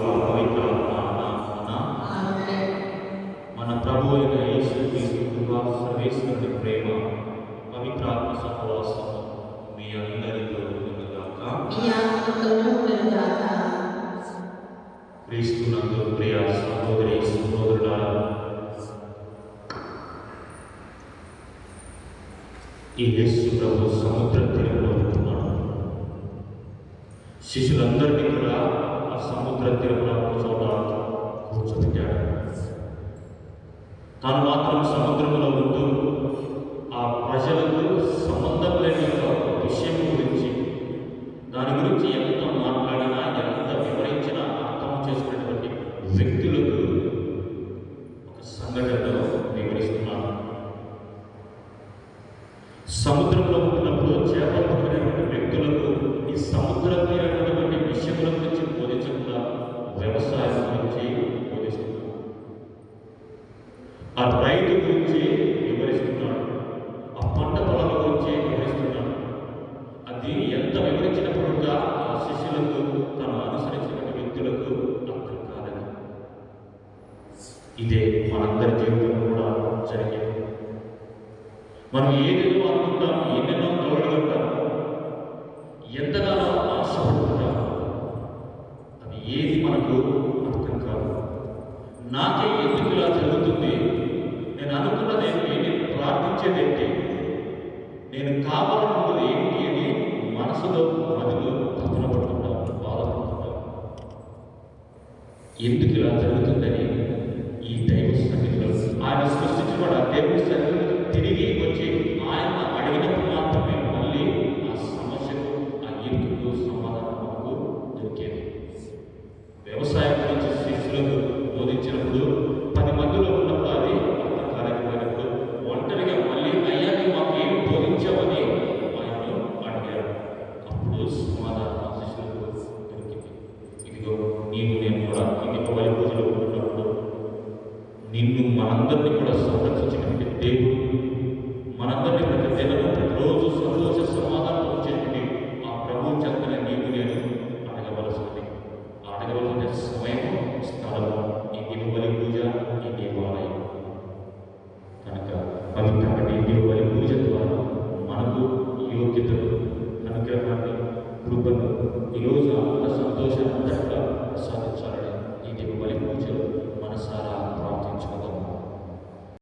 పవిత్రాత్మ నామమున మన ప్రభువు అయిన యేసుక్రీస్తు కృప, సర్వేశ్వరుని ప్రేమ, పవిత్రాత్మ సహవాసము మీ అందరితో ఉండుగాక. క్రీస్తునందు ప్రియ సహోదరి సహోదరులారా, ఈ యేసు ప్రభు సముద్ర తీరంలో ఉంటున్నాడు. శిష్యులందరినీ కూడా ఆ సముద్ర తీరంలో ఒక చోట కూర్చోబెట్టాడు. తాను మాత్రం సముద్రంలో ఉంటూ ఆ ప్రజలకు సంబంధం లేని ఒక విషయం గురించి, దాని గురించి ఎంత మాట్లాడినా ఎంత వివరించినా అర్థం చేసుకునేటువంటి వ్యక్తులకు ఒక సంఘటనలో వివరిస్తున్నాను. సముద్రంలో ఉన్నప్పుడు చేపలు పట్టినటువంటి వ్యక్తులకు ఈ సముద్రం తీరటువంటి విషయముల గురించి బోధించకుండా వ్యవసాయం గురించి బోధిస్తున్నాడు. ఆ రైతు గురించి వివరిస్తున్నాడు. ఆ పంట పొలాల గురించి వివరిస్తున్నాడు. అది ఎంత వివరించినప్పుడు ఆ శిష్యులకు, తను అనుసరించినటువంటి వ్యక్తులకు అర్థం కాదని. ఇదే మనందరి జీవితంలో కూడా జరిగేది. మనం ఏదేదో అనుకుంటాం, ఎన్నెన్నో తోడుకుంటాం, ఎంతగానో ఆశపడుతుంటాం. అది ఏది మనకు అర్థం కాదు. నాకే ఎందుకు ఇలా జరుగుతుంది, నేను అనుకున్నది ఏంటి, నేను ప్రార్థించేది ఏంటి, నేను కావాలనుకున్నది ఏంటి అని మనసులో మదిలో తపనపడుతుంటాం, బాధపడుతుంటాం. ఎందుకు ఇలా జరుగుతుందని ఈ దైవ సన్నిధిలో ఆయన సృష్టించబడ దేవుని సన్నిధిలో తిరిగి వచ్చి ఆయన అడిగినప్పుడు మాత్రమే మళ్ళీ ఆ సమస్యకు, ఆ ఇరుకుకు సమాధానం మనకు దొరికేది. వ్యవసాయం గురించి శిష్యులకు బోధించినప్పుడు 10 మందిలో ఉన్నప్పుడు అది అర్థం కాలేకపోయినప్పుడు ఒంటరిగా మళ్ళీ అయ్యాన్ని మాకు ఏమి బోధించామని ఆయనను అడిగారు. అప్పుడు సమాధానం శిష్యులకు దొరికింది. ఇదిగో నీవు నేను కూడా ఇంటికి బలి పూజలో ఉన్నప్పుడు నిన్ను మనందరినీ కూడా సంరక్షించినటువంటి దేవుడు